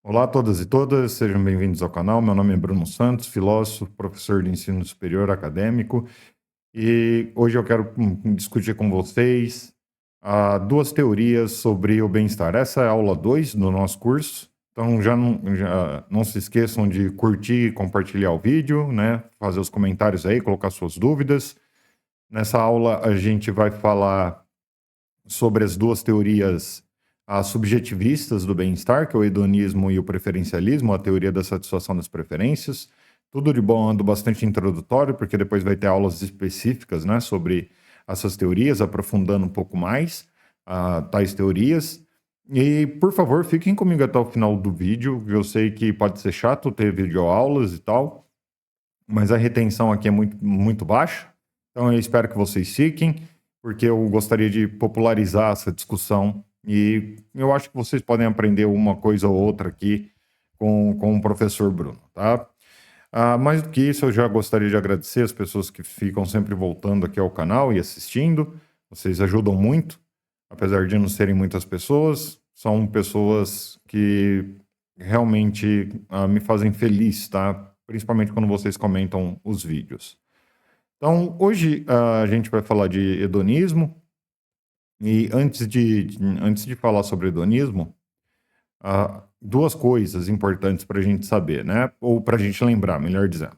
Olá a todas e todas, sejam bem-vindos ao canal. Meu nome é Bruno Santos, filósofo, professor de ensino superior acadêmico, e hoje eu quero discutir com vocês duas teorias sobre o bem-estar. Essa é a aula 2 do nosso curso, então já não se esqueçam de curtir e compartilhar o vídeo, né? Fazer os comentários aí, colocar suas dúvidas. Nessa aula a gente vai falar sobre as duas teorias subjetivistas do bem-estar, que é o hedonismo e o preferencialismo, a teoria da satisfação das preferências. Tudo de bom, ando bastante introdutório, porque depois vai ter aulas específicas, né, sobre essas teorias, aprofundando um pouco mais tais teorias. E, por favor, fiquem comigo até o final do vídeo. Eu sei que pode ser chato ter videoaulas e tal, mas a retenção aqui é muito, muito baixa. Então eu espero que vocês fiquem, porque eu gostaria de popularizar essa discussão e eu acho que vocês podem aprender uma coisa ou outra aqui com o professor Bruno, tá? Mais do que isso, eu já gostaria de agradecer as pessoas que ficam sempre voltando aqui ao canal e assistindo. Vocês ajudam muito, apesar de não serem muitas pessoas, são pessoas que realmente me fazem feliz, tá? Principalmente quando vocês comentam os vídeos. Então, hoje a gente vai falar de hedonismo, e antes de falar sobre hedonismo, duas coisas importantes para a gente saber, né? Ou para a gente lembrar, melhor dizendo.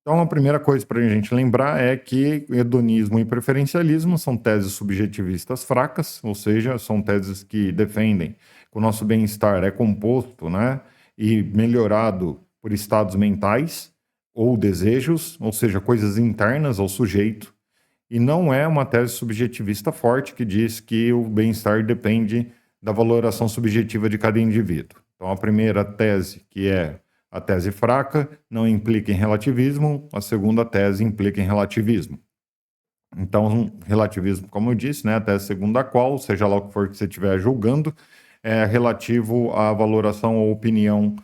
Então, a primeira coisa para a gente lembrar é que hedonismo e preferencialismo são teses subjetivistas fracas, ou seja, são teses que defendem que o nosso bem-estar é composto, né, e melhorado por estados mentais ou desejos, ou seja, coisas internas ao sujeito, e não é uma tese subjetivista forte que diz que o bem-estar depende da valoração subjetiva de cada indivíduo. Então, a primeira tese, que é a tese fraca, não implica em relativismo, a segunda tese implica em relativismo. Então, relativismo, como eu disse, né, a tese segundo a qual, seja lá o que for que você estiver julgando, é relativo à valoração ou opinião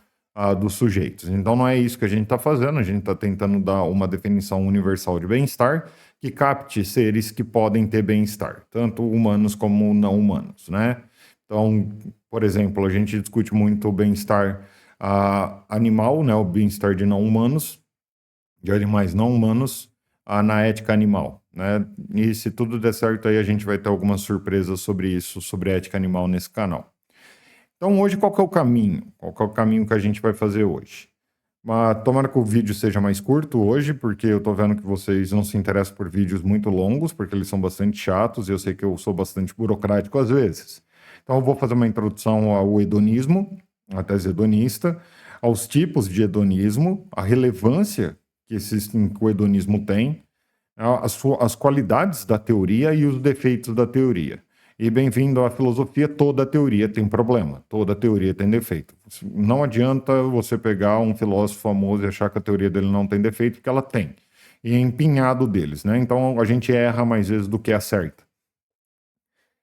dos sujeitos. Então, não é isso que a gente está fazendo, a gente está tentando dar uma definição universal de bem-estar que capte seres que podem ter bem-estar, tanto humanos como não humanos, né? Então, por exemplo, a gente discute muito o bem-estar animal, né, o bem-estar de não humanos, de animais não humanos, na ética animal, né? E se tudo der certo aí, a gente vai ter algumas surpresas sobre isso, sobre ética animal nesse canal. Então, hoje, qual que é o caminho? Qual que é o caminho que a gente vai fazer hoje? Tomara que o vídeo seja mais curto hoje, porque eu tô vendo que vocês não se interessam por vídeos muito longos, porque eles são bastante chatos, e eu sei que eu sou bastante burocrático às vezes. Então, eu vou fazer uma introdução ao hedonismo, à tese hedonista, aos tipos de hedonismo, a relevância que o hedonismo tem, as qualidades da teoria e os defeitos da teoria. E bem-vindo à filosofia, toda teoria tem problema, toda teoria tem defeito. Não adianta você pegar um filósofo famoso e achar que a teoria dele não tem defeito, porque ela tem. E é empenhado deles, né? Então a gente erra mais vezes do que acerta.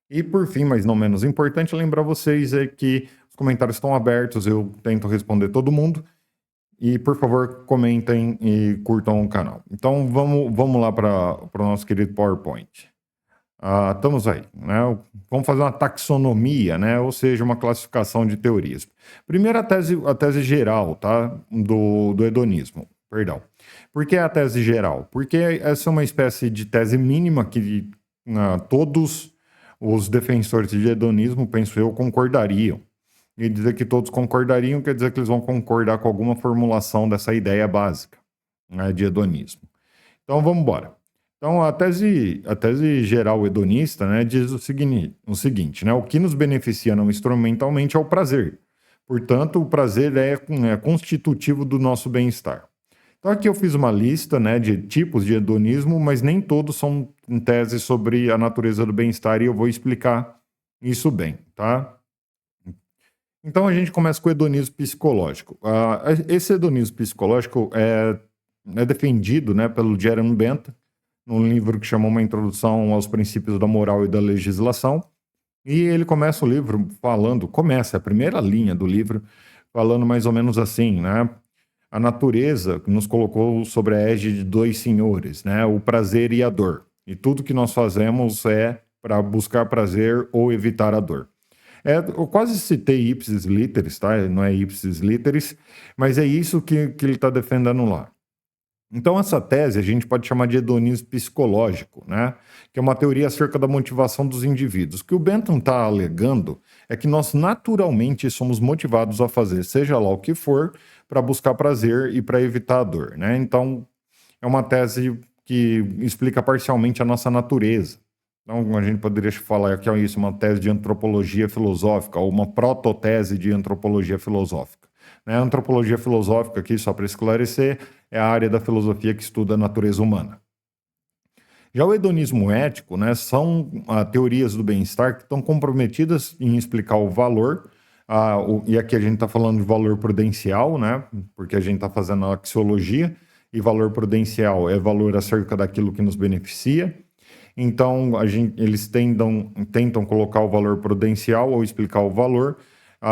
E por fim, mas não menos importante, lembrar vocês é que os comentários estão abertos, eu tento responder todo mundo. E, por favor, comentem e curtam o canal. Então, vamos lá para o nosso querido PowerPoint. Estamos aí, né? Vamos fazer uma taxonomia, né? Ou seja, uma classificação de teorias. Primeiro, a tese geral, tá? Do hedonismo, perdão. Por que a tese geral? Porque essa é uma espécie de tese mínima que todos os defensores de hedonismo, penso eu, concordariam. E dizer que todos concordariam quer dizer que eles vão concordar com alguma formulação dessa ideia básica, né, de hedonismo. Então vamos embora. Então a tese geral hedonista, né, diz o seguinte, né, o que nos beneficia não instrumentalmente é o prazer. Portanto, o prazer é constitutivo do nosso bem-estar. Então aqui eu fiz uma lista, né, de tipos de hedonismo, mas nem todos são teses sobre a natureza do bem-estar e eu vou explicar isso bem, tá? Então a gente começa com o hedonismo psicológico. Esse hedonismo psicológico é defendido, né, pelo Jeremy Bentham, num livro que chamou Uma Introdução aos Princípios da Moral e da Legislação. E ele começa o livro começa a primeira linha do livro, falando mais ou menos assim, né? A natureza nos colocou sobre a égide de dois senhores, né? O prazer e a dor. E tudo que nós fazemos é para buscar prazer ou evitar a dor. Eu quase citei ipsis literis, tá? Não é ipsis literis, mas é isso que ele está defendendo lá. Então, essa tese a gente pode chamar de hedonismo psicológico, né? Que é uma teoria acerca da motivação dos indivíduos. O que o Bentham está alegando é que nós naturalmente somos motivados a fazer, seja lá o que for, para buscar prazer e para evitar a dor, né? Então, é uma tese que explica parcialmente a nossa natureza. Então, a gente poderia falar que é isso, uma tese de antropologia filosófica, ou uma prototese de antropologia filosófica. Né? A antropologia filosófica, aqui só para esclarecer, é a área da filosofia que estuda a natureza humana. Já o hedonismo ético, né, são teorias do bem-estar que estão comprometidas em explicar o valor, e aqui a gente está falando de valor prudencial, né, porque a gente está fazendo a axiologia, e valor prudencial é valor acerca daquilo que nos beneficia. Então, eles tentam colocar o valor prudencial ou explicar o valor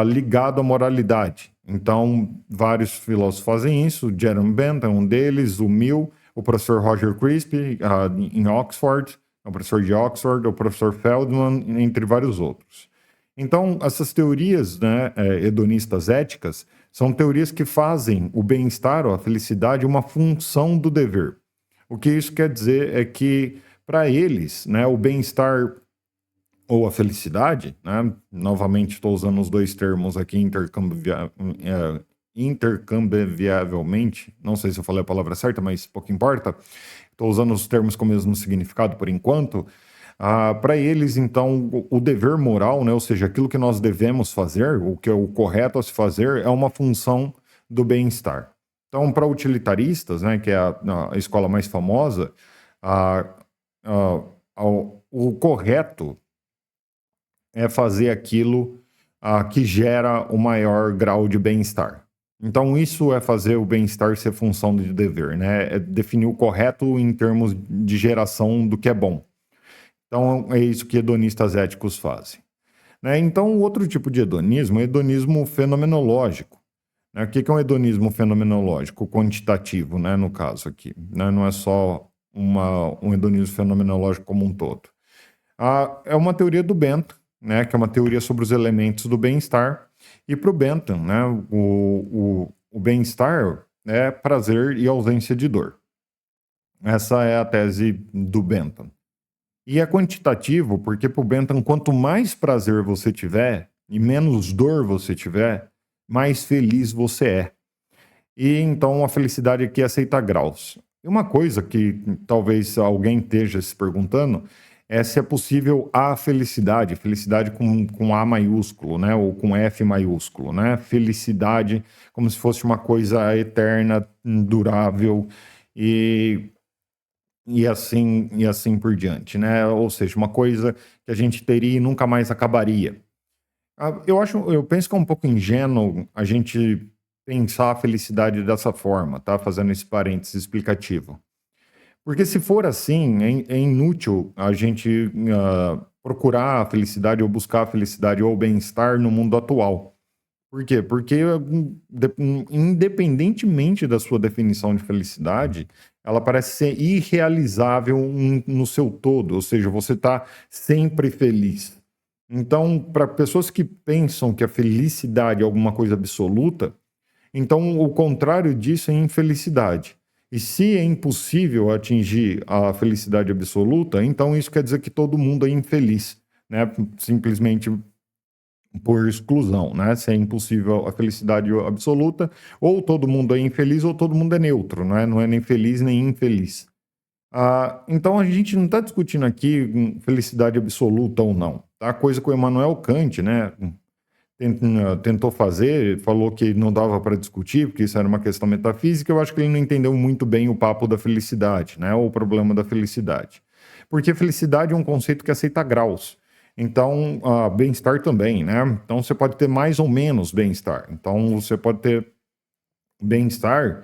ligado à moralidade. Então, vários filósofos fazem isso, Jerome Bentham, um deles, o Mill, o professor Roger Crisp, em Oxford, o professor de Oxford, o professor Feldman, entre vários outros. Então, essas teorias, né, hedonistas éticas são teorias que fazem o bem-estar ou a felicidade uma função do dever. O que isso quer dizer é que, para eles, né, o bem-estar ou a felicidade, né, novamente estou usando os dois termos aqui intercambiavelmente, não sei se eu falei a palavra certa, mas pouco importa, estou usando os termos com o mesmo significado por enquanto. Para eles, então, o dever moral, né, ou seja, aquilo que nós devemos fazer, o que é o correto a se fazer, é uma função do bem-estar. Então, para utilitaristas, né, que é a escola mais famosa, o correto é fazer aquilo que gera o maior grau de bem-estar. Então, isso é fazer o bem-estar ser função de dever, né? É definir o correto em termos de geração do que é bom. Então, é isso que hedonistas éticos fazem. Né? Então, o outro tipo de hedonismo é hedonismo fenomenológico. Né? O que é um hedonismo fenomenológico? Quantitativo, né? No caso aqui. Né? Não é só um hedonismo fenomenológico como um todo. É uma teoria do Bentham, né? Que é uma teoria sobre os elementos do bem-estar. E para o Bentham, né? O bem-estar é prazer e ausência de dor. Essa é a tese do Bentham. E é quantitativo, porque para o Bentham, quanto mais prazer você tiver e menos dor você tiver, mais feliz você é. E então a felicidade aqui aceita graus. E uma coisa que talvez alguém esteja se perguntando é se é possível a felicidade, felicidade com A maiúsculo, né? Ou com F maiúsculo, né? Felicidade como se fosse uma coisa eterna, durável e assim por diante, né? Ou seja, uma coisa que a gente teria e nunca mais acabaria. Eu penso que é um pouco ingênuo a gente pensar a felicidade dessa forma, tá? Fazendo esse parênteses explicativo. Porque se for assim, é inútil a gente procurar a felicidade ou buscar a felicidade ou o bem-estar no mundo atual. Por quê? Porque, independentemente da sua definição de felicidade, ela parece ser irrealizável no seu todo, ou seja, você está sempre feliz. Então, para pessoas que pensam que a felicidade é alguma coisa absoluta, então o contrário disso é infelicidade. E se é impossível atingir a felicidade absoluta, então isso quer dizer que todo mundo é infeliz, né? Simplesmente por exclusão, né? Se é impossível a felicidade absoluta, ou todo mundo é infeliz ou todo mundo é neutro, né? Não é nem feliz nem infeliz. Então a gente não está discutindo aqui felicidade absoluta ou não, tá? Coisa que o Immanuel Kant, né, tentou fazer, falou que não dava para discutir, porque isso era uma questão metafísica. Eu acho que ele não entendeu muito bem o papo da felicidade, né? Ou o problema da felicidade. Porque felicidade é um conceito que aceita graus. Então, bem-estar também, né? Então, você pode ter mais ou menos bem-estar. Então, você pode ter bem-estar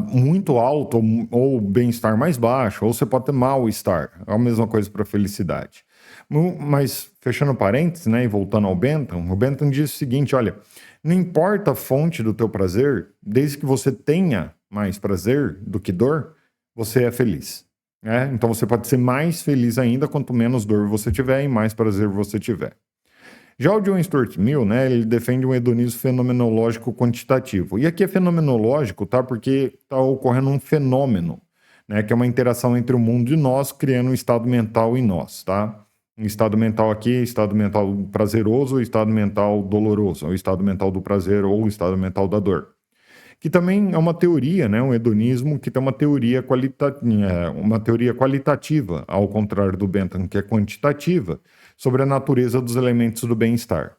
muito alto ou bem-estar mais baixo, ou você pode ter mal-estar. É a mesma coisa para felicidade. Mas, fechando parênteses, né, e voltando ao Bentham, o Bentham diz o seguinte, olha, não importa a fonte do teu prazer, desde que você tenha mais prazer do que dor, você é feliz. Né? Então você pode ser mais feliz ainda quanto menos dor você tiver e mais prazer você tiver. Já o John Stuart Mill, né, ele defende um hedonismo fenomenológico quantitativo. E aqui é fenomenológico, tá? Porque está ocorrendo um fenômeno, né, que é uma interação entre o mundo e nós, criando um estado mental em nós, tá? Um estado mental aqui, estado mental prazeroso, estado mental doloroso, o estado mental do prazer ou o estado mental da dor. Que também é uma teoria, né, um hedonismo que tem uma teoria qualitativa, ao contrário do Bentham, que é quantitativa, sobre a natureza dos elementos do bem-estar.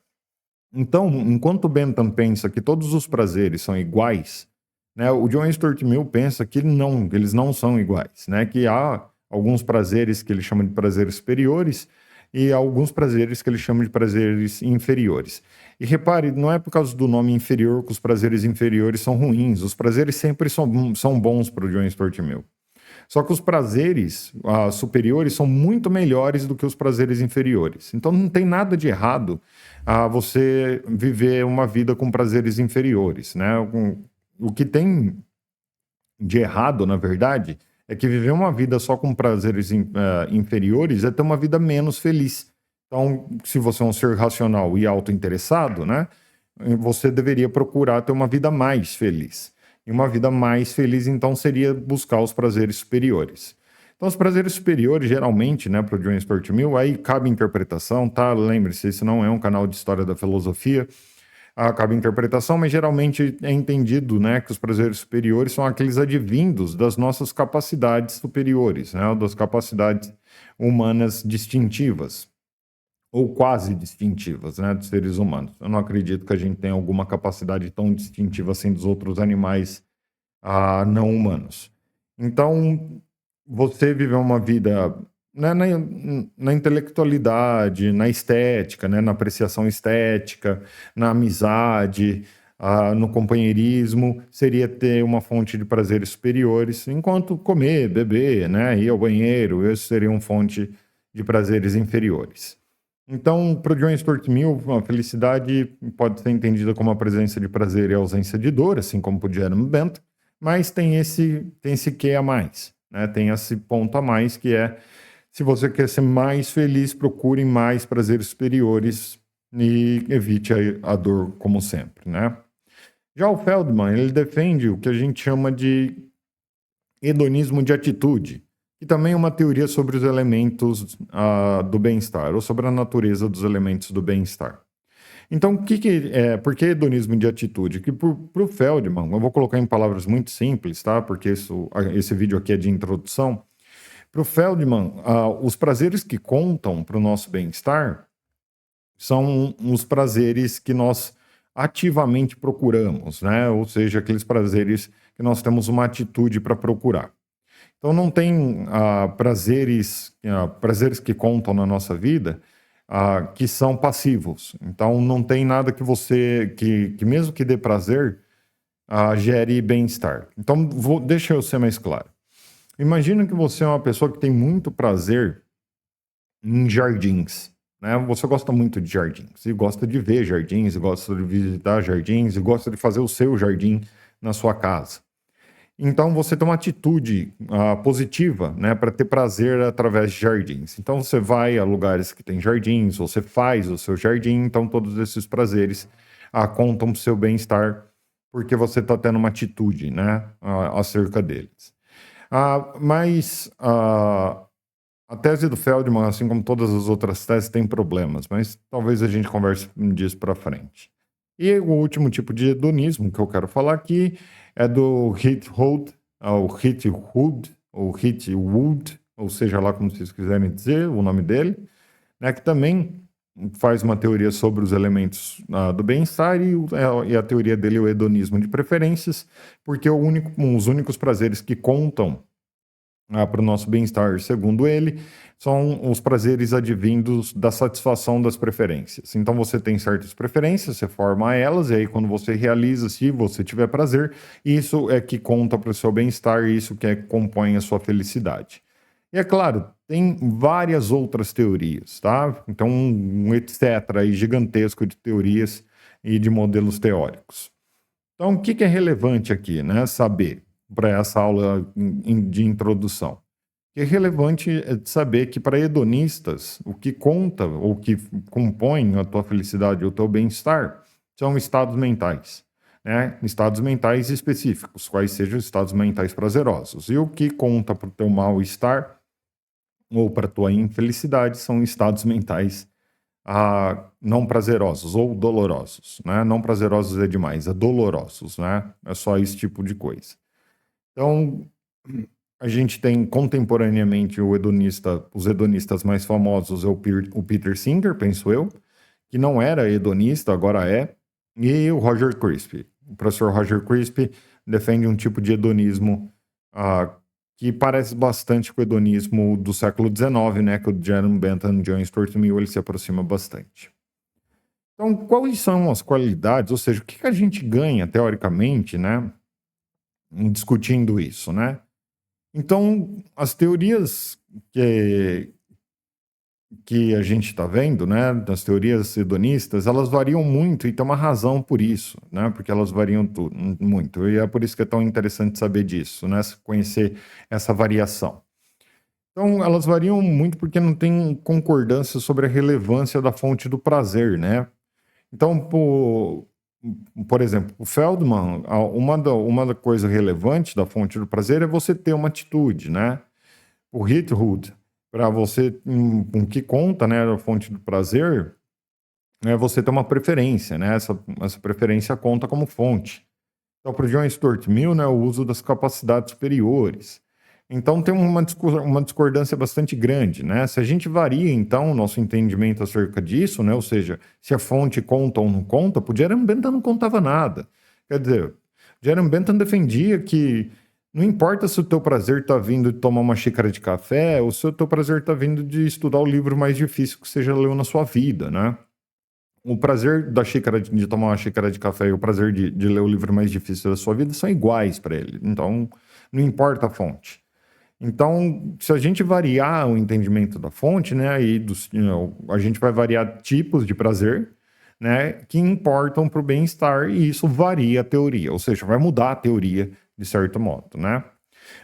Então, enquanto o Bentham pensa que todos os prazeres são iguais, né, o John Stuart Mill pensa que não, que eles não são iguais, né, que há alguns prazeres que ele chama de prazeres superiores e alguns prazeres que ele chama de prazeres inferiores. E repare, não é por causa do nome inferior que os prazeres inferiores são ruins, os prazeres sempre são bons para o John Stuart Mill. Só que os prazeres superiores são muito melhores do que os prazeres inferiores. Então não tem nada de errado você viver uma vida com prazeres inferiores, né? O que tem de errado, na verdade, é que viver uma vida só com prazeres inferiores é ter uma vida menos feliz. Então, se você é um ser racional e autointeressado, né, você deveria procurar ter uma vida mais feliz. E uma vida mais feliz, então, seria buscar os prazeres superiores. Então, os prazeres superiores, geralmente, né, para o John Stuart Mill, aí cabe interpretação, tá? Lembre-se, esse não é um canal de história da filosofia, cabe interpretação, mas geralmente é entendido, né, que os prazeres superiores são aqueles advindos das nossas capacidades superiores, né, das capacidades humanas distintivas, ou quase distintivas, né, dos seres humanos. Eu não acredito que a gente tenha alguma capacidade tão distintiva assim dos outros animais não humanos. Então, você viver uma vida, né, na intelectualidade, na estética, né, na apreciação estética, na amizade, no companheirismo, seria ter uma fonte de prazeres superiores, enquanto comer, beber, né, ir ao banheiro, isso seria uma fonte de prazeres inferiores. Então, para o John Stuart Mill, a felicidade pode ser entendida como a presença de prazer e a ausência de dor, assim como para o Jeremy Bentham, mas tem esse quê a mais, né? Tem esse ponto a mais que é, se você quer ser mais feliz, procure mais prazeres superiores e evite a dor como sempre, né? Já o Feldman, ele defende o que a gente chama de hedonismo de atitude, que também é uma teoria sobre os elementos do bem-estar, ou sobre a natureza dos elementos do bem-estar. Então, por que hedonismo de atitude? Que para o Feldman, eu vou colocar em palavras muito simples, tá? Porque esse vídeo aqui é de introdução. Para o Feldman, os prazeres que contam para o nosso bem-estar são os prazeres que nós ativamente procuramos, né? Ou seja, aqueles prazeres que nós temos uma atitude para procurar. Então não tem prazeres que contam na nossa vida que são passivos. Então não tem nada que que mesmo que dê prazer, gere bem-estar. Então deixa eu ser mais claro. Imagina que você é uma pessoa que tem muito prazer em jardins, né? Você gosta muito de jardins, e gosta de ver jardins, e gosta de visitar jardins, e gosta de fazer o seu jardim na sua casa. Então você tem uma atitude positiva, né, para ter prazer através de jardins. Então você vai a lugares que tem jardins, você faz o seu jardim, então todos esses prazeres contam para o seu bem-estar, porque você está tendo uma atitude, né, acerca deles. Mas a tese do Feldman, assim como todas as outras teses, tem problemas, mas talvez a gente converse disso para frente. E o último tipo de hedonismo que eu quero falar aqui é do Hitchwood, ou seja lá como vocês quiserem dizer o nome dele, né, que também faz uma teoria sobre os elementos do bem-estar e a teoria dele é o hedonismo de preferências, porque os únicos prazeres que contam para o nosso bem-estar, segundo ele, são os prazeres advindos da satisfação das preferências. Então você tem certas preferências, você forma elas, e aí quando você realiza, se você tiver prazer, isso é que conta para o seu bem-estar, isso que compõe a sua felicidade. E é claro, tem várias outras teorias, tá? Então um etc. aí gigantesco de teorias e de modelos teóricos. Então o que é relevante aqui, né? Saber para essa aula de introdução. que é relevante de saber que para hedonistas, o que conta, ou o que compõe a tua felicidade ou o teu bem-estar, são estados mentais, né? Estados mentais específicos, quais sejam os estados mentais prazerosos. E o que conta para o teu mal-estar ou para a tua infelicidade são estados mentais não prazerosos ou dolorosos, né? Não prazerosos é demais, é dolorosos, né? É só esse tipo de coisa. Então, a gente tem contemporaneamente os hedonistas mais famosos é o Peter Singer, penso eu, que não era hedonista, agora é, e o Roger Crisp. O professor Roger Crisp defende um tipo de hedonismo ah, que parece bastante com o hedonismo do século XIX, né, que o Jerome Bentham e John Stuart Mill ele se aproxima bastante. Então, quais são as qualidades, ou seja, o que a gente ganha, teoricamente, né, discutindo isso, né? Então, as teorias que, que a gente está vendo, né, das teorias hedonistas, elas variam muito e tem uma razão por isso, né, porque elas variam muito. E é por isso que é tão interessante saber disso, né, conhecer essa variação. Então, elas variam muito porque não tem concordância sobre a relevância da fonte do prazer, né? Então, por exemplo, o Feldman, uma da coisa relevante da fonte do prazer é você ter uma atitude, né? O Hithood, para você, com que conta, né, a fonte do prazer, é você ter uma preferência, né? Essa preferência conta como fonte. Então, para o John Stuart Mill, né, o uso das capacidades superiores. Então, tem uma discordância bastante grande, né? Se a gente varia, então, o nosso entendimento acerca disso, né? Ou seja, se a fonte conta ou não conta, para o Jeremy Bentham não contava nada. Quer dizer, Jeremy Bentham defendia que não importa se o teu prazer está vindo de tomar uma xícara de café ou se o teu prazer está vindo de estudar o livro mais difícil que você já leu na sua vida, né? O prazer da xícara de tomar uma xícara de café e o prazer de ler o livro mais difícil da sua vida são iguais para ele. Então, não importa a fonte. Então, se a gente variar o entendimento da fonte, né, a gente vai variar tipos de prazer, né, que importam para o bem-estar e isso varia a teoria, ou seja, vai mudar a teoria de certo modo, né?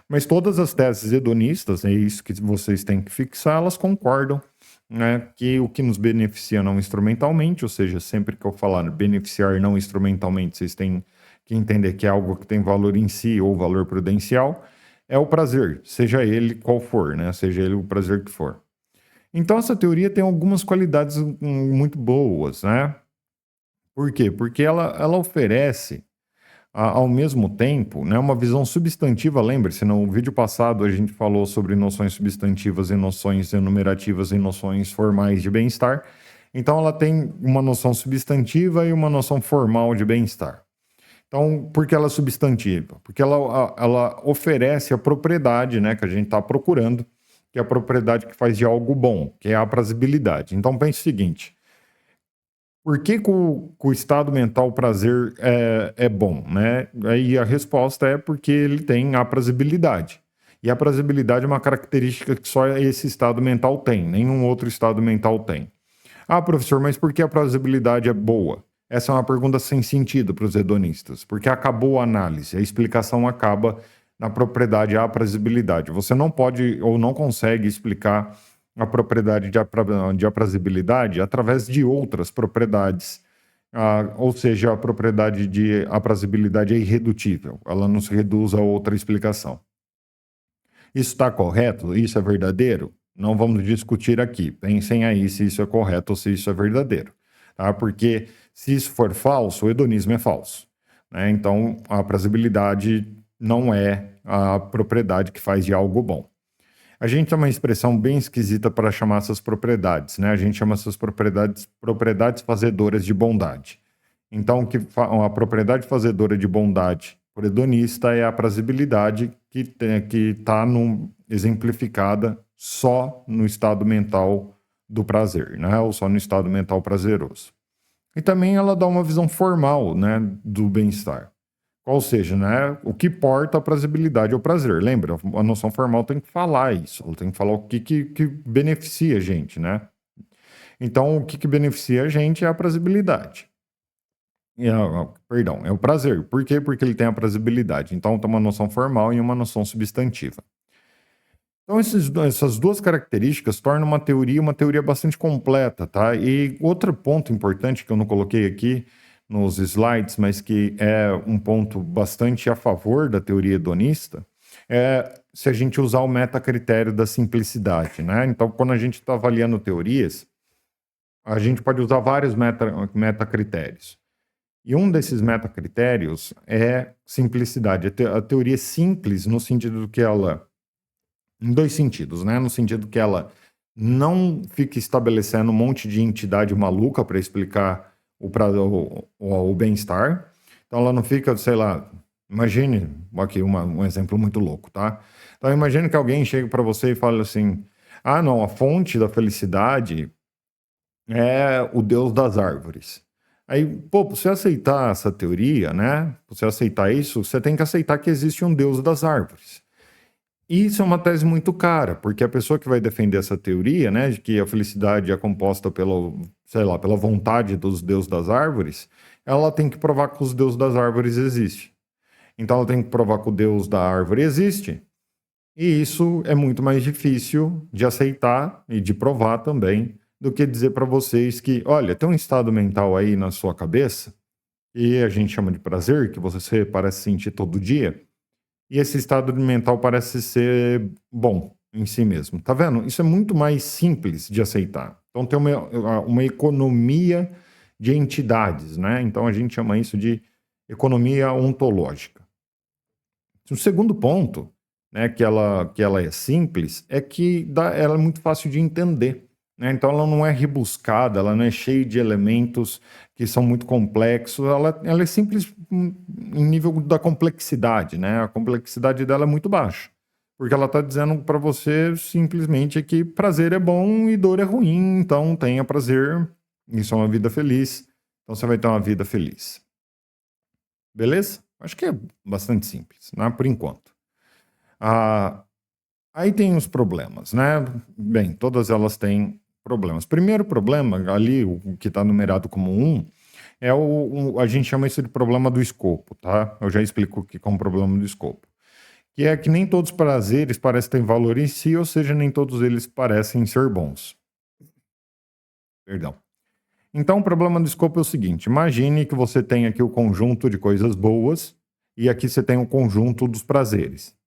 Mas todas as teses hedonistas, é isso que vocês têm que fixar, elas concordam, né, que o que nos beneficia não instrumentalmente, ou seja, sempre que eu falar beneficiar não instrumentalmente, vocês têm que entender que é algo que tem valor em si ou valor prudencial, é o prazer, seja ele qual for, né, seja ele o prazer que for. Então essa teoria tem algumas qualidades muito boas, né? Por quê? Porque ela oferece ao mesmo tempo, né, uma visão substantiva, lembre-se, no vídeo passado a gente falou sobre noções substantivas e noções enumerativas e noções formais de bem-estar. Então ela tem uma noção substantiva e uma noção formal de bem-estar. Então, por que ela é substantiva? Porque ela oferece a propriedade, né, que a gente está procurando, que é a propriedade que faz de algo bom, que é a aprazabilidade. Então pense o seguinte: por que o estado mental prazer é bom, né? Aí a resposta é porque ele tem aprazabilidade. E a aprazabilidade é uma característica que só esse estado mental tem, nenhum outro estado mental tem. Ah, professor, mas por que a aprazabilidade é boa? Essa é uma pergunta sem sentido para os hedonistas, porque acabou a análise, a explicação acaba na propriedade aprazabilidade. Você não pode ou não consegue explicar a propriedade de aprazabilidade através de outras propriedades. Ou seja, a propriedade de aprazabilidade é irredutível, ela não se reduz a outra explicação. Isso está correto? Isso é verdadeiro? Não vamos discutir aqui. Pensem aí se isso é correto ou se isso é verdadeiro. Tá? Porque se isso for falso, o hedonismo é falso. Né? Então, a aprazabilidade não é a propriedade que faz de algo bom. A gente tem uma expressão bem esquisita para chamar essas propriedades, né? A gente chama essas propriedades fazedoras de bondade. Então, a propriedade fazedora de bondade por hedonista é a aprazabilidade que está exemplificada só no estado mental do prazer, né? Ou só no estado mental prazeroso. E também ela dá uma visão formal, né, do bem-estar. Ou seja, né, o que porta a prazerilidade é o prazer. Lembra, a noção formal tem que falar isso, ela tem que falar o que beneficia a gente, né? Então, o que beneficia a gente é a prazerilidade. Perdão, é o prazer. Por quê? Porque ele tem a prazerilidade. Então, tem uma noção formal e uma noção substantiva. Então, essas duas características tornam uma teoria bastante completa, tá? E outro ponto importante que eu não coloquei aqui nos slides, mas que é um ponto bastante a favor da teoria hedonista, é se a gente usar o metacritério da simplicidade, né? Então, quando a gente está avaliando teorias, a gente pode usar vários metacritérios. E um desses metacritérios é simplicidade. A teoria é simples no sentido que ela em dois sentidos, né? No sentido que ela não fica estabelecendo um monte de entidade maluca para explicar o bem-estar. Então ela não fica, sei lá, imagine, aqui um exemplo muito louco, tá? Então imagine que alguém chega para você e fala assim: ah, não, a fonte da felicidade é o Deus das árvores. Aí, pô, pra você aceitar essa teoria, né? Pra você aceitar isso, você tem que aceitar que existe um Deus das árvores. E isso é uma tese muito cara, porque a pessoa que vai defender essa teoria, né, de que a felicidade é composta pela, sei lá, pela vontade dos deuses das árvores, ela tem que provar que os deuses das árvores existem. Então ela tem que provar que o deus da árvore existe. E isso é muito mais difícil de aceitar e de provar também do que dizer para vocês que, olha, tem um estado mental aí na sua cabeça, e a gente chama de prazer, que você parece sentir todo dia. E esse estado mental parece ser bom em si mesmo. Tá vendo? Isso é muito mais simples de aceitar. Então tem uma economia de entidades, né? Então a gente chama isso de economia ontológica. O segundo ponto, né, que ela é simples, é que ela é muito fácil de entender. Né? Então ela não é rebuscada, ela não é cheia de elementos que são muito complexos, ela é simples em nível da complexidade, né? A complexidade dela é muito baixa, porque ela está dizendo para você simplesmente que prazer é bom e dor é ruim, então tenha prazer, isso é uma vida feliz, então você vai ter uma vida feliz. Beleza? Acho que é bastante simples, né? Por enquanto. Ah, aí tem os problemas, né? Bem, todas elas têm problemas. Primeiro problema, ali, o que está numerado como um, é a gente chama isso de problema do escopo, tá? Eu já explico o que é um problema do escopo. Que é que nem todos os prazeres parecem ter valor em si, ou seja, nem todos eles parecem ser bons. Perdão. Então, o problema do escopo é o seguinte: imagine que você tem aqui o conjunto de coisas boas e aqui você tem o conjunto dos prazeres.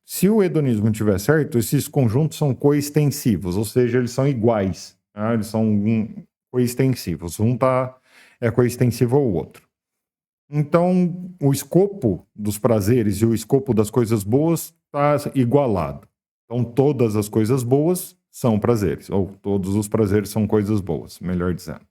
Se o hedonismo estiver certo, esses conjuntos são coextensivos, ou seja, eles são iguais, né? Eles são coextensivos. É coextensivo ao outro. Então, o escopo dos prazeres e o escopo das coisas boas está igualado. Então, todas as coisas boas são prazeres, ou todos os prazeres são coisas boas, melhor dizendo.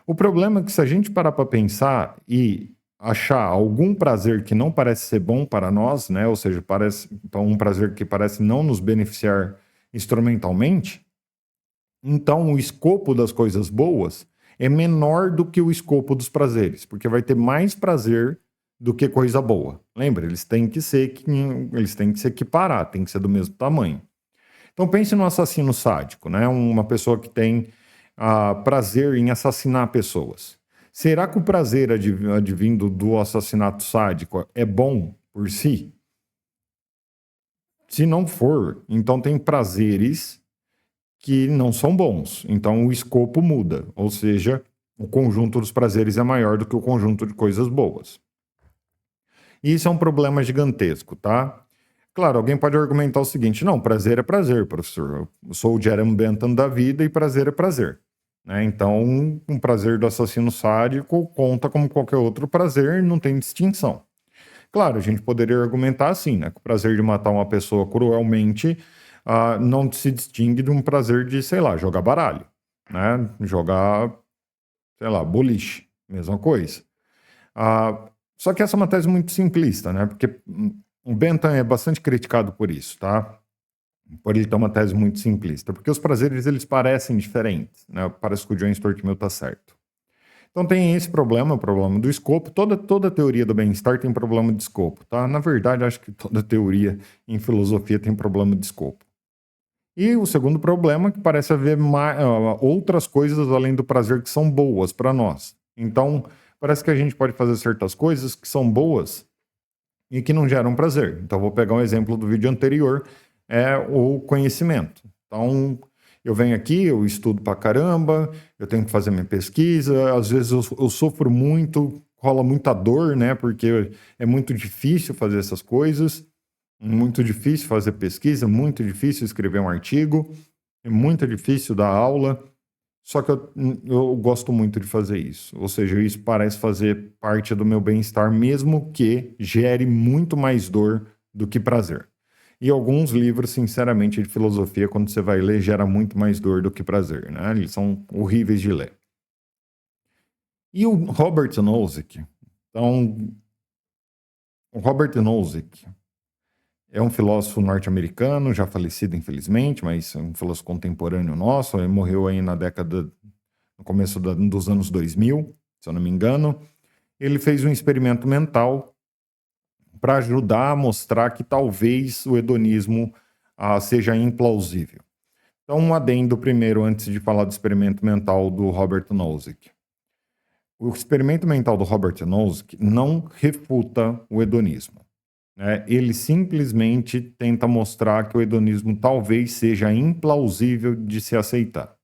O problema é que se a gente parar para pensar e achar algum prazer que não parece ser bom para nós, né? Ou seja, parece um prazer que parece não nos beneficiar instrumentalmente, então o escopo das coisas boas é menor do que o escopo dos prazeres, porque vai ter mais prazer do que coisa boa. Lembra, eles têm que se equiparar, tem que ser do mesmo tamanho. Então pense no assassino sádico, né? Uma pessoa que tem prazer em assassinar pessoas. Será que o prazer advindo do assassinato sádico é bom por si? Se não for, então tem prazeres que não são bons. Então o escopo muda, ou seja, o conjunto dos prazeres é maior do que o conjunto de coisas boas. E isso é um problema gigantesco, tá? Claro, alguém pode argumentar o seguinte: não, prazer é prazer, professor. Eu sou o Jeremy Bentham da vida e prazer é prazer. Né? Então, um prazer do assassino sádico conta como qualquer outro prazer, não tem distinção. Claro, a gente poderia argumentar assim, né? Que o prazer de matar uma pessoa cruelmente não se distingue de um prazer de, sei lá, jogar baralho, né? Jogar, sei lá, boliche, mesma coisa. Só que essa é uma tese muito simplista, né? Porque o Bentham é bastante criticado por isso, tá? Por ele ter uma tese muito simplista, porque os prazeres eles parecem diferentes, né? Parece que o John Stuart Mill está certo. Então tem esse problema, o problema do escopo. Toda teoria do bem-estar tem problema de escopo, tá? Na verdade, acho que toda teoria em filosofia tem problema de escopo. E o segundo problema é que parece haver outras coisas além do prazer que são boas para nós. Então, parece que a gente pode fazer certas coisas que são boas e que não geram prazer. Então, vou pegar um exemplo do vídeo anterior é o conhecimento. Então, eu venho aqui, eu estudo pra caramba, eu tenho que fazer minha pesquisa, às vezes eu sofro muito, rola muita dor, né? Porque é muito difícil fazer essas coisas, muito difícil fazer pesquisa, muito difícil escrever um artigo, é muito difícil dar aula. Só que eu gosto muito de fazer isso. Ou seja, isso parece fazer parte do meu bem-estar, mesmo que gere muito mais dor do que prazer. E alguns livros, sinceramente, de filosofia, quando você vai ler, gera muito mais dor do que prazer, né? Eles são horríveis de ler. E o Robert Nozick, então, o Robert Nozick é um filósofo norte-americano, já falecido, infelizmente, mas é um filósofo contemporâneo nosso. Ele morreu aí no começo dos anos 2000, se eu não me engano. Ele fez um experimento mental para ajudar a mostrar que talvez o hedonismo seja implausível. Então, um adendo primeiro, antes de falar do experimento mental do Robert Nozick. O experimento mental do Robert Nozick não refuta o hedonismo, né? Ele simplesmente tenta mostrar que o hedonismo talvez seja implausível de se aceitar.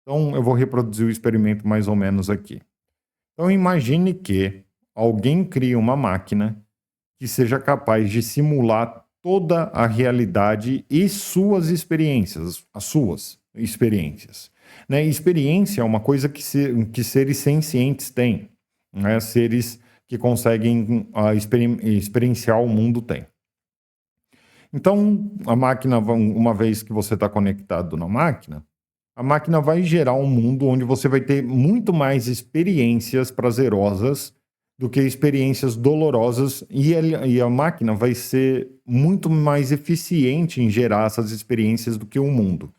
Então, eu vou reproduzir o experimento mais ou menos aqui. Então, imagine que alguém cria uma máquina que seja capaz de simular toda a realidade e suas experiências, as suas experiências. Né? Experiência é uma coisa que seres sencientes têm, né? Seres que conseguem experienciar o mundo têm. Então, a máquina, uma vez que você está conectado na máquina, a máquina vai gerar um mundo onde você vai ter muito mais experiências prazerosas do que experiências dolorosas, e a máquina vai ser muito mais eficiente em gerar essas experiências do que o mundo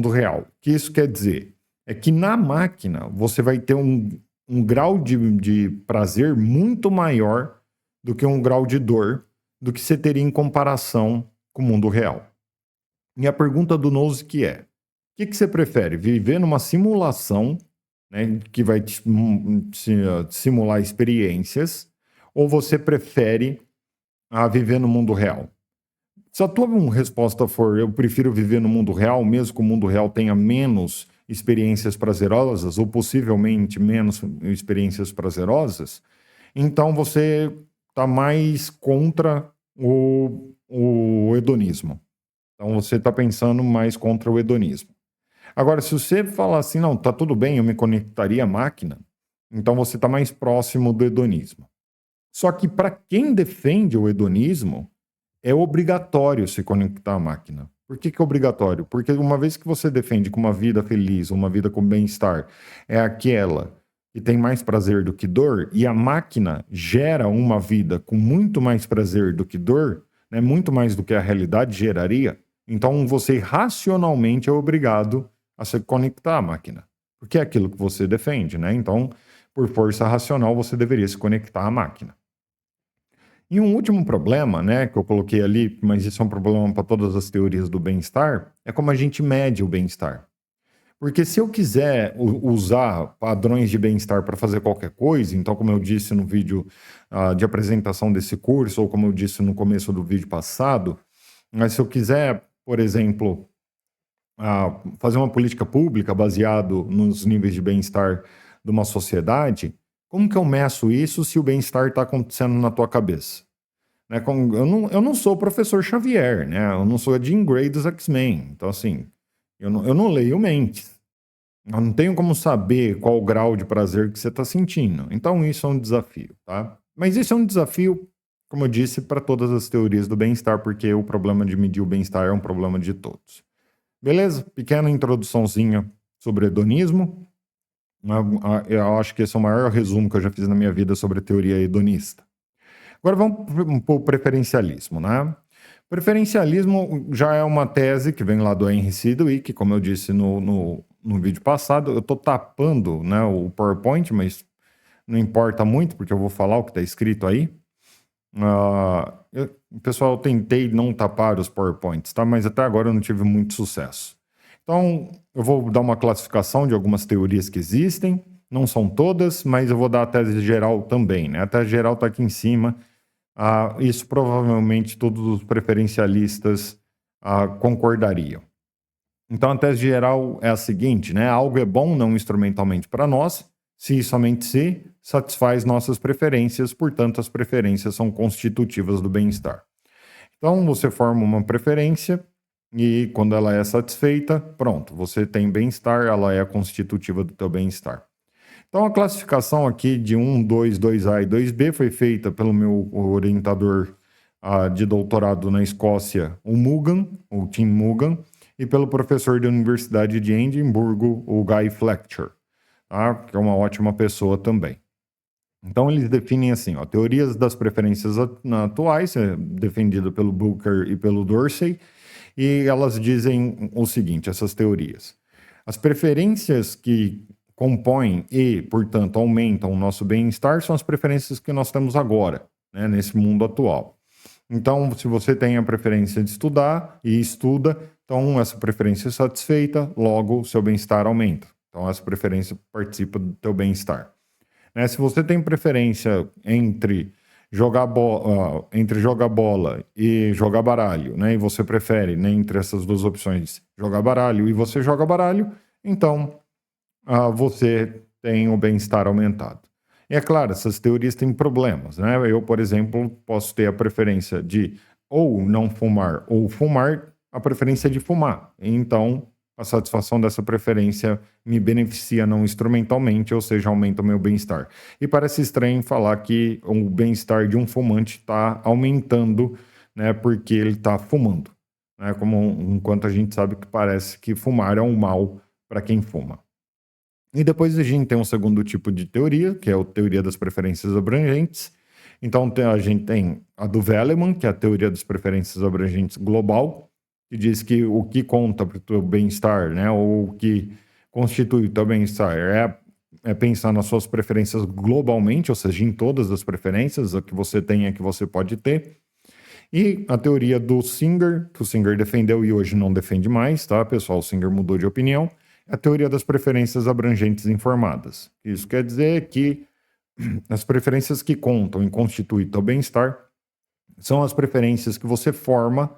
real. O que isso quer dizer? É que na máquina você vai ter um grau de prazer muito maior do que um grau de dor do que você teria em comparação com o mundo real. E a pergunta do Nozick é: o que você prefere? Viver numa simulação, né, que vai simular experiências, ou você prefere viver no mundo real? Se a tua resposta for eu prefiro viver no mundo real, mesmo que o mundo real tenha menos experiências prazerosas, ou possivelmente menos experiências prazerosas, então você está mais contra o hedonismo. Então você está pensando mais contra o hedonismo. Agora, se você falar assim, não, tá tudo bem, eu me conectaria à máquina, então você está mais próximo do hedonismo. Só que para quem defende o hedonismo, é obrigatório se conectar à máquina. Por que é obrigatório? Porque uma vez que você defende que uma vida feliz, uma vida com bem-estar, é aquela que tem mais prazer do que dor, e a máquina gera uma vida com muito mais prazer do que dor, né, muito mais do que a realidade geraria, então você racionalmente é obrigado a se conectar à máquina. Porque é aquilo que você defende, né? Então, por força racional, você deveria se conectar à máquina. E um último problema, né, que eu coloquei ali, mas isso é um problema para todas as teorias do bem-estar, é como a gente mede o bem-estar. Porque se eu quiser usar padrões de bem-estar para fazer qualquer coisa, então, como eu disse no vídeo de apresentação desse curso, ou como eu disse no começo do vídeo passado, mas se eu quiser, por exemplo, fazer uma política pública baseado nos níveis de bem-estar de uma sociedade, como que eu meço isso se o bem-estar está acontecendo na tua cabeça? Né? Eu não sou o professor Xavier, né? Eu não sou a Jean Grey dos X-Men. Então, assim, eu não leio mentes. Eu não tenho como saber qual o grau de prazer que você está sentindo. Então, isso é um desafio, tá? Mas isso é um desafio, como eu disse, para todas as teorias do bem-estar, porque o problema de medir o bem-estar é um problema de todos. Beleza? Pequena introduçãozinha sobre hedonismo. Eu acho que esse é o maior resumo que eu já fiz na minha vida sobre a teoria hedonista. Agora vamos para o preferencialismo, né? Preferencialismo já é uma tese que vem lá do Henry Sidgwick, como eu disse no vídeo passado. Eu estou tapando, né, o PowerPoint, mas não importa muito, porque eu vou falar o que está escrito aí. Pessoal, eu tentei não tapar os PowerPoints, tá? Mas até agora eu não tive muito sucesso. Então, eu vou dar uma classificação de algumas teorias que existem. Não são todas, mas eu vou dar a tese geral também, né? A tese geral está aqui em cima. Isso provavelmente todos os preferencialistas concordariam. Então, a tese geral é a seguinte, né? Algo é bom não instrumentalmente para nós, se e somente se satisfaz nossas preferências, portanto, as preferências são constitutivas do bem-estar. Então, você forma uma preferência e quando ela é satisfeita, pronto, você tem bem-estar, ela é constitutiva do teu bem-estar. Então, a classificação aqui de 1, 2, 2A e 2B foi feita pelo meu orientador de doutorado na Escócia, o Tim Mugan, e pelo professor da Universidade de Edimburgo, o Guy Fletcher, tá? Que é uma ótima pessoa também. Então, eles definem assim, ó, teorias das preferências atuais, defendido pelo Booker e pelo Dorsey, e elas dizem o seguinte, essas teorias. As preferências que compõem e, portanto, aumentam o nosso bem-estar são as preferências que nós temos agora, né, nesse mundo atual. Então, se você tem a preferência de estudar e estuda, então essa preferência é satisfeita, logo o seu bem-estar aumenta. Então, essa preferência participa do teu bem-estar. Né, se você tem preferência entre jogar bola e jogar baralho, né, e você prefere, né, entre essas duas opções, jogar baralho e você joga baralho, então você tem o bem-estar aumentado. E é claro, essas teorias têm problemas, né? Eu, por exemplo, posso ter a preferência de ou não fumar ou fumar, a preferência de fumar. Então, a satisfação dessa preferência me beneficia não instrumentalmente, ou seja, aumenta o meu bem-estar. E parece estranho falar que o bem-estar de um fumante está aumentando, né, porque ele está fumando, né? Enquanto a gente sabe que parece que fumar é um mal para quem fuma. E depois a gente tem um segundo tipo de teoria, que é a teoria das preferências abrangentes. Então a gente tem a do Veleman, que é a teoria das preferências abrangentes global, que diz que o que conta para o teu bem-estar, né, ou o que constitui o teu bem-estar é pensar nas suas preferências globalmente, ou seja, em todas as preferências, a que você tem e a que você pode ter. E a teoria do Singer, que o Singer defendeu e hoje não defende mais, tá, pessoal? O Singer mudou de opinião. É a teoria das preferências abrangentes informadas. Isso quer dizer que as preferências que contam e constituem teu bem-estar são as preferências que você forma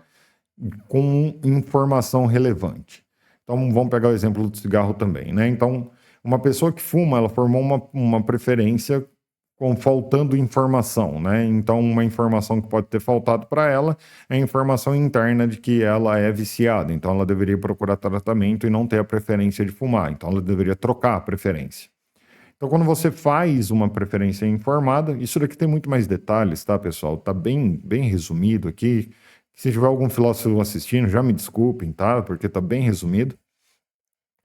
com informação relevante. Então, vamos pegar o exemplo do cigarro também, né? Então, uma pessoa que fuma, ela formou uma preferência faltando informação, né? Então, uma informação que pode ter faltado para ela é a informação interna de que ela é viciada. Então, ela deveria procurar tratamento e não ter a preferência de fumar. Então, ela deveria trocar a preferência. Então, quando você faz uma preferência informada, isso daqui tem muito mais detalhes, tá, pessoal? Tá bem resumido aqui. Se tiver algum filósofo assistindo, já me desculpem, tá? Porque tá bem resumido.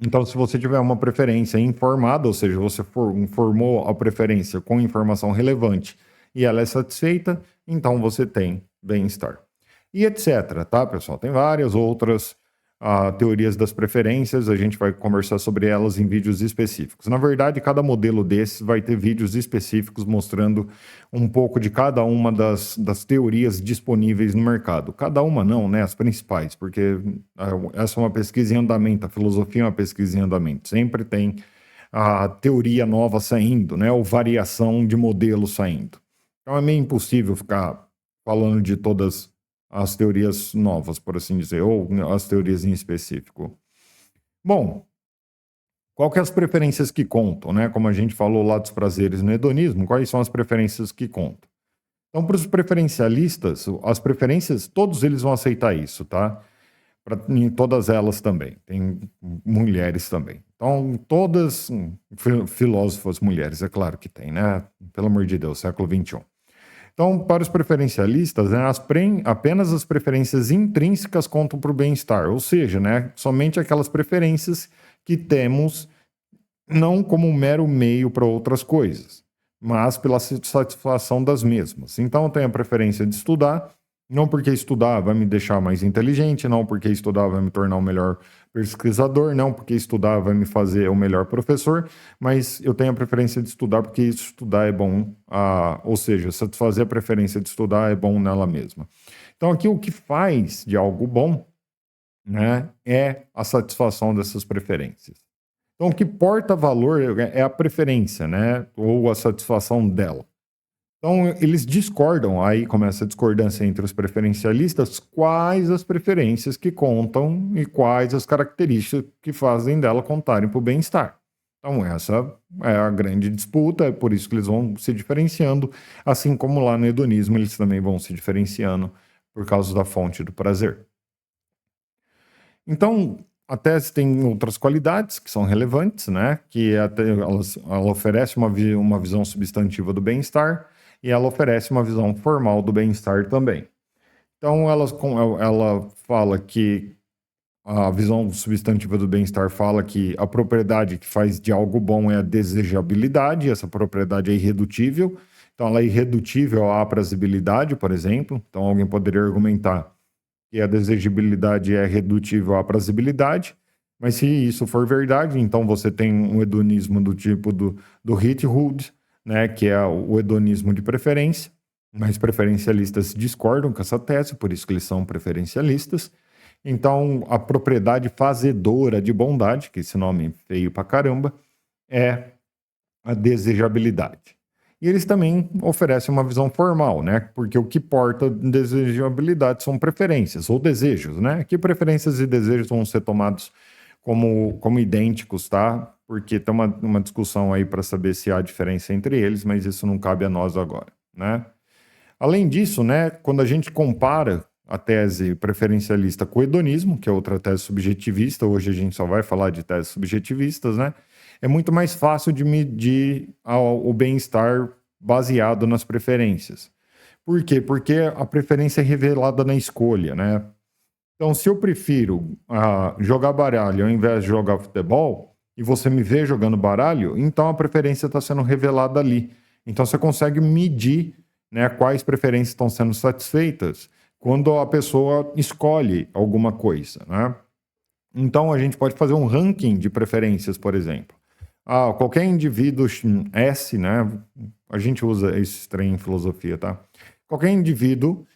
Então, se você tiver uma preferência informada, ou seja, você formou a preferência com informação relevante e ela é satisfeita, então você tem bem-estar. E etc, tá, pessoal? Tem várias outras teorias das preferências, a gente vai conversar sobre elas em vídeos específicos. Na verdade, cada modelo desses vai ter vídeos específicos mostrando um pouco de cada uma das teorias disponíveis no mercado. Cada uma não, né? As principais, porque essa é uma pesquisa em andamento, a filosofia é uma pesquisa em andamento. Sempre tem a teoria nova saindo, né? Ou variação de modelo saindo. Então é meio impossível ficar falando de todas as teorias novas, por assim dizer, ou as teorias em específico. Bom, qual que é as preferências que contam, né? Como a gente falou lá dos prazeres no hedonismo, quais são as preferências que contam? Então, para os preferencialistas, as preferências, todos eles vão aceitar isso, tá? Em todas elas também. Tem mulheres também. Então, todas filósofas mulheres, é claro que tem, né? Pelo amor de Deus, século XXI. Então, para os preferencialistas, né, apenas as preferências intrínsecas contam para o bem-estar, ou seja, né, somente aquelas preferências que temos não como um mero meio para outras coisas, mas pela satisfação das mesmas. Então, eu tenho a preferência de estudar, não porque estudar vai me deixar mais inteligente, não porque estudar vai me tornar um melhor pesquisador, não porque estudar vai me fazer o melhor professor, mas eu tenho a preferência de estudar porque estudar é bom, ou seja, satisfazer a preferência de estudar é bom nela mesma. Então, aqui o que faz de algo bom, né, é a satisfação dessas preferências. Então, o que porta valor é a preferência, né, ou a satisfação dela. Então, eles discordam, aí começa a discordância entre os preferencialistas, quais as preferências que contam e quais as características que fazem dela contarem para o bem-estar. Então, essa é a grande disputa, é por isso que eles vão se diferenciando, assim como lá no hedonismo eles também vão se diferenciando por causa da fonte do prazer. Então, a tese tem outras qualidades que são relevantes, né? Que ela oferece uma visão substantiva do bem-estar e ela oferece uma visão formal do bem-estar também. Então, ela fala que a visão substantiva do bem-estar fala que a propriedade que faz de algo bom é a desejabilidade, essa propriedade é irredutível. Então, ela é irredutível à aprazabilidade, por exemplo. Então, alguém poderia argumentar que a desejabilidade é redutível à aprazabilidade, mas se isso for verdade, então você tem um hedonismo do tipo do Ritterhood, né, que é o hedonismo de preferência, mas preferencialistas discordam com essa tese, por isso que eles são preferencialistas. Então, a propriedade fazedora de bondade, que esse nome é feio pra caramba, é a desejabilidade. E eles também oferecem uma visão formal, né? Porque o que porta desejabilidade são preferências ou desejos, né? Que preferências e desejos vão ser tomados como idênticos, tá? Porque tem uma discussão aí para saber se há diferença entre eles, mas isso não cabe a nós agora, né? Além disso, né, quando a gente compara a tese preferencialista com o hedonismo, que é outra tese subjetivista, hoje a gente só vai falar de teses subjetivistas, né? É muito mais fácil de medir o bem-estar baseado nas preferências. Por quê? Porque a preferência é revelada na escolha, né? Então, se eu prefiro jogar baralho ao invés de jogar futebol, e você me vê jogando baralho, então a preferência está sendo revelada ali. Então, você consegue medir, né, quais preferências estão sendo satisfeitas quando a pessoa escolhe alguma coisa, né? Então, a gente pode fazer um ranking de preferências, por exemplo. Qualquer indivíduo S, né? A gente usa esse trem em filosofia, tá? Qualquer indivíduo,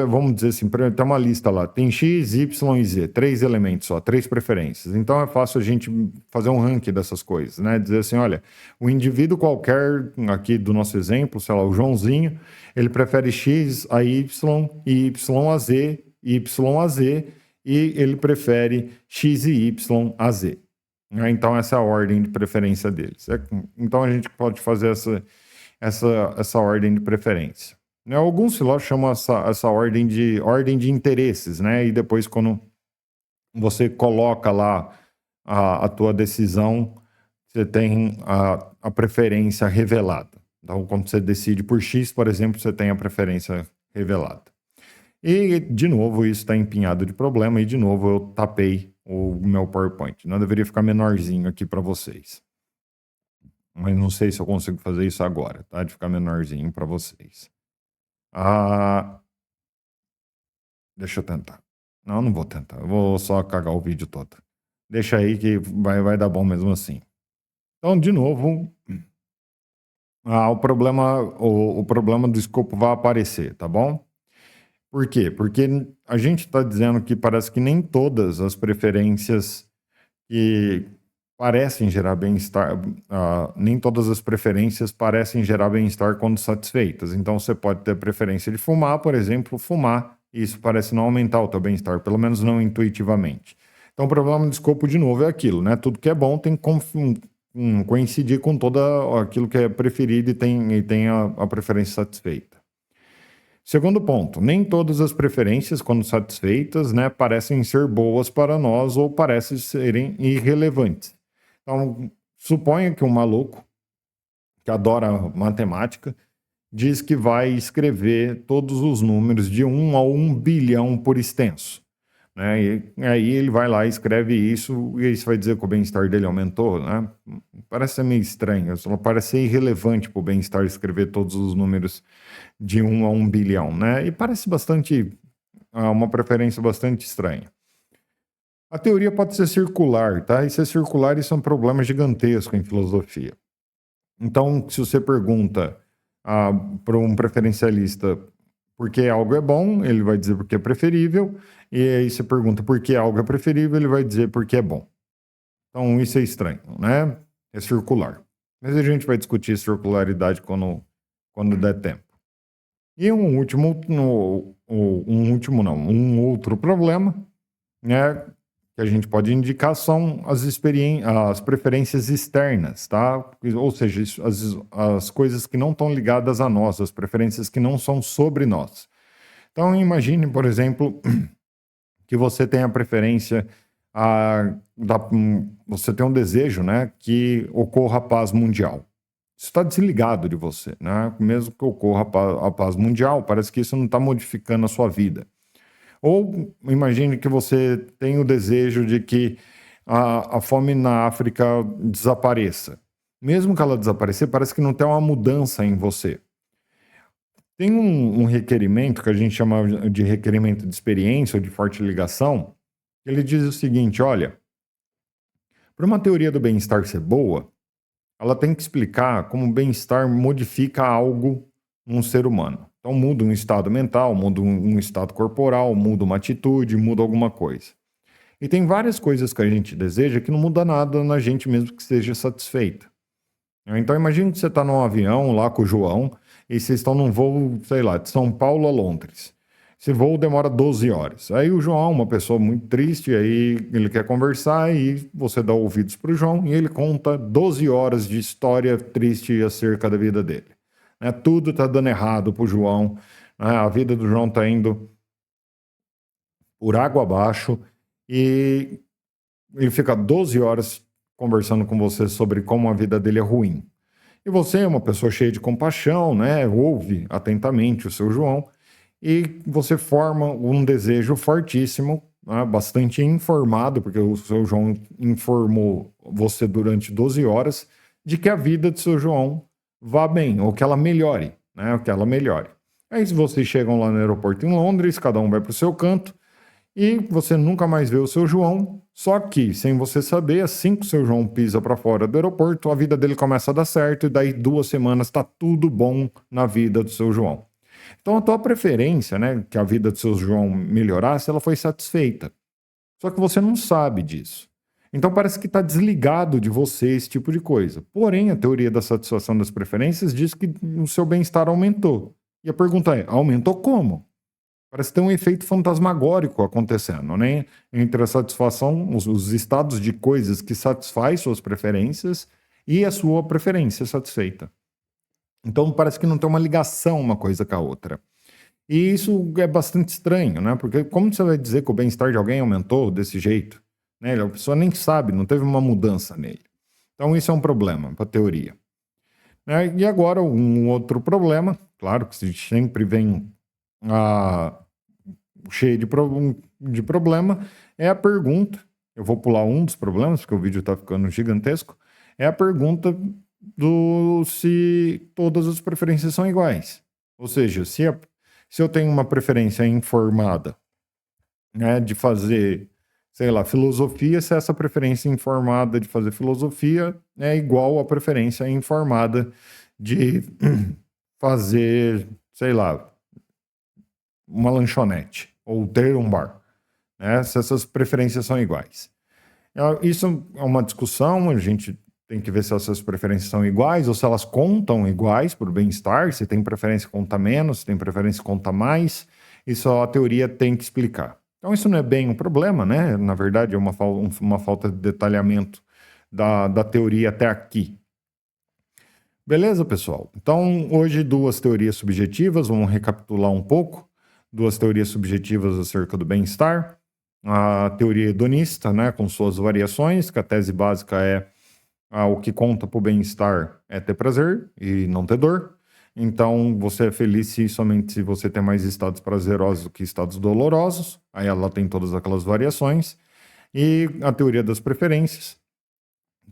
vamos dizer assim, tem uma lista lá, tem X, Y e Z, 3 elementos só, 3 preferências. Então é fácil a gente fazer um ranking dessas coisas, né? Dizer assim, olha, o indivíduo qualquer, aqui do nosso exemplo, sei lá, o Joãozinho, ele prefere X a Y, e Y a Z, Y a Z, e ele prefere X e Y a Z. Então, essa é a ordem de preferência deles. Então, a gente pode fazer essa ordem de preferência. Né? Alguns filósofos chamam essa ordem de interesses, né? E depois, quando você coloca lá a tua decisão, você tem a preferência revelada. Então, quando você decide por X, por exemplo, você tem a preferência revelada. E, de novo, isso está empinhado de problema, e, de novo, eu tapei o meu PowerPoint. Não deveria ficar menorzinho aqui para vocês. Mas não sei se eu consigo fazer isso agora, tá? De ficar menorzinho para vocês. Deixa eu tentar. Não vou tentar. Eu vou só cagar o vídeo todo. Deixa aí que vai dar bom mesmo assim. Então, de novo, o problema do escopo vai aparecer, tá bom? Por quê? Porque a gente está dizendo que parece que nem todas as preferências que parecem gerar bem-estar, nem todas as preferências parecem gerar bem-estar quando satisfeitas. Então, você pode ter preferência de fumar, por exemplo, fumar, e isso parece não aumentar o teu bem-estar, pelo menos não intuitivamente. Então, o problema do escopo, de novo, é aquilo, né? Tudo que é bom tem que coincidir com todo aquilo que é preferido e tem a preferência satisfeita. Segundo ponto, nem todas as preferências, quando satisfeitas, né, parecem ser boas para nós ou parecem serem irrelevantes. Então, suponha que um maluco que adora matemática diz que vai escrever todos os números de 1 a 1 bilhão por extenso. Né? E aí ele vai lá e escreve isso, e isso vai dizer que o bem-estar dele aumentou, né? Parece ser meio estranho, parece ser irrelevante para o bem-estar escrever todos os números de 1 a 1 bilhão, né? E parece uma preferência bastante estranha. A teoria pode ser circular, tá? E ser circular, isso é um problema gigantesco em filosofia. Então, se você pergunta para um preferencialista por que algo é bom, ele vai dizer porque é preferível, e aí você pergunta por que algo é preferível, ele vai dizer porque é bom. Então, isso é estranho, né? É circular. Mas a gente vai discutir circularidade quando quando der tempo. E um outro problema, né, que a gente pode indicar são as preferências externas, tá? Ou seja, as coisas que não estão ligadas a nós, as preferências que não são sobre nós. Então, imagine, por exemplo, que você tem a preferência, você tem um desejo, né, que ocorra a paz mundial. Isso está desligado de você, né? Mesmo que ocorra a paz mundial, parece que isso não está modificando a sua vida. Ou imagine que você tem o desejo de que a fome na África desapareça. Mesmo que ela desaparecer, parece que não tem uma mudança em você. Tem um requerimento que a gente chama de requerimento de experiência ou de forte ligação. Ele diz o seguinte: olha, para uma teoria do bem-estar ser boa, ela tem que explicar como o bem-estar modifica algo num ser humano. Então muda um estado mental, muda um estado corporal, muda uma atitude, muda alguma coisa. E tem várias coisas que a gente deseja que não muda nada na gente mesmo que seja satisfeita. Então imagine que você está num avião lá com o João e vocês estão num voo, sei lá, de São Paulo a Londres. Esse voo demora 12 horas. Aí o João, uma pessoa muito triste, aí ele quer conversar e você dá ouvidos para o João e ele conta 12 horas de história triste acerca da vida dele. Tudo está dando errado para o João, a vida do João está indo por água abaixo e ele fica 12 horas conversando com você sobre como a vida dele é ruim. E você é uma pessoa cheia de compaixão, né? Ouve atentamente o seu João e você forma um desejo fortíssimo, né? Bastante informado, porque o seu João informou você durante 12 horas de que a vida do seu João vá bem, ou que ela melhore, né? Ou que ela melhore. Aí vocês chegam lá no aeroporto em Londres, cada um vai para o seu canto, e você nunca mais vê o seu João, só que, sem você saber, assim que o seu João pisa para fora do aeroporto, a vida dele começa a dar certo, e daí 2 semanas está tudo bom na vida do seu João. Então a tua preferência, né, que a vida do seu João melhorasse, ela foi satisfeita. Só que você não sabe disso. Então parece que está desligado de você esse tipo de coisa. Porém, a teoria da satisfação das preferências diz que o seu bem-estar aumentou. E a pergunta é, aumentou como? Parece ter um efeito fantasmagórico acontecendo, né? Entre a satisfação, os estados de coisas que satisfaz suas preferências e a sua preferência satisfeita. Então parece que não tem uma ligação uma coisa com a outra. E isso é bastante estranho, né? Porque como você vai dizer que o bem-estar de alguém aumentou desse jeito? Né? A pessoa nem sabe, não teve uma mudança nele. Então isso é um problema para a teoria. E agora um outro problema, claro que sempre vem cheio de problema, é a pergunta, eu vou pular um dos problemas, porque o vídeo está ficando gigantesco, é a pergunta do se todas as preferências são iguais. Ou seja, se eu tenho uma preferência informada, né, de fazer, sei lá, filosofia, se essa preferência informada de fazer filosofia é igual à preferência informada de fazer, sei lá, uma lanchonete ou ter um bar, né? Se essas preferências são iguais. Isso é uma discussão, a gente tem que ver se essas preferências são iguais ou se elas contam iguais para o bem-estar, se tem preferência conta menos, se tem preferência conta mais, isso a teoria tem que explicar. Então isso não é bem um problema, né? Na verdade é uma falta de detalhamento da teoria até aqui. Beleza, pessoal? Então hoje 2 teorias subjetivas, vamos recapitular um pouco. 2 teorias subjetivas acerca do bem-estar. A teoria hedonista, né, com suas variações, que a tese básica é o que conta para o bem-estar é ter prazer e não ter dor. Então, você é feliz somente se você tem mais estados prazerosos do que estados dolorosos. Aí ela tem todas aquelas variações. E a teoria das preferências,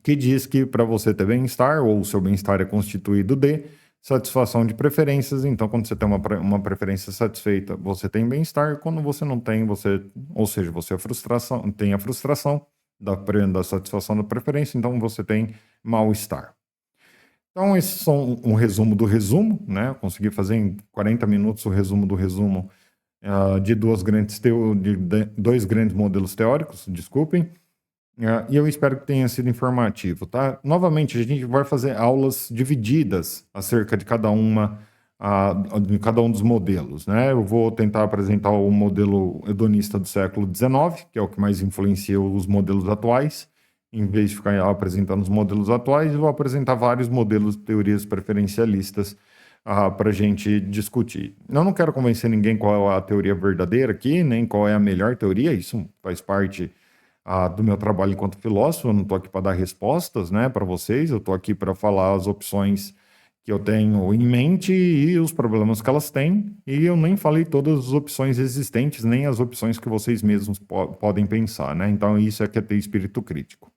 que diz que para você ter bem-estar, ou o seu bem-estar é constituído de satisfação de preferências. Então, quando você tem uma preferência satisfeita, você tem bem-estar. Quando você não tem, ou seja, você tem a frustração da satisfação da preferência, então você tem mal-estar. Então, esses são um resumo do resumo, né? Consegui fazer em 40 minutos o resumo do resumo de 2 grandes modelos teóricos, desculpem. E eu espero que tenha sido informativo, tá? Novamente, a gente vai fazer aulas divididas acerca de cada uma de cada um dos modelos, né? Eu vou tentar apresentar o modelo hedonista do século XIX, que é o que mais influencia os modelos atuais. Em vez de ficar apresentando os modelos atuais, eu vou apresentar vários modelos de teorias preferencialistas para a gente discutir. Eu não quero convencer ninguém qual é a teoria verdadeira aqui, nem qual é a melhor teoria, isso faz parte do meu trabalho enquanto filósofo. Eu não estou aqui para dar respostas, né, para vocês, eu estou aqui para falar as opções que eu tenho em mente e os problemas que elas têm, e eu nem falei todas as opções existentes, nem as opções que vocês mesmos podem pensar, né? Então isso é que é ter espírito crítico.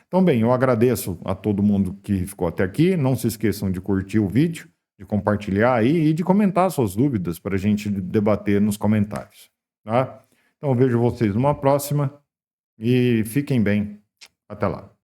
Então, bem, eu agradeço a todo mundo que ficou até aqui. Não se esqueçam de curtir o vídeo, de compartilhar aí e de comentar suas dúvidas para a gente debater nos comentários, tá? Então, eu vejo vocês numa próxima e fiquem bem. Até lá.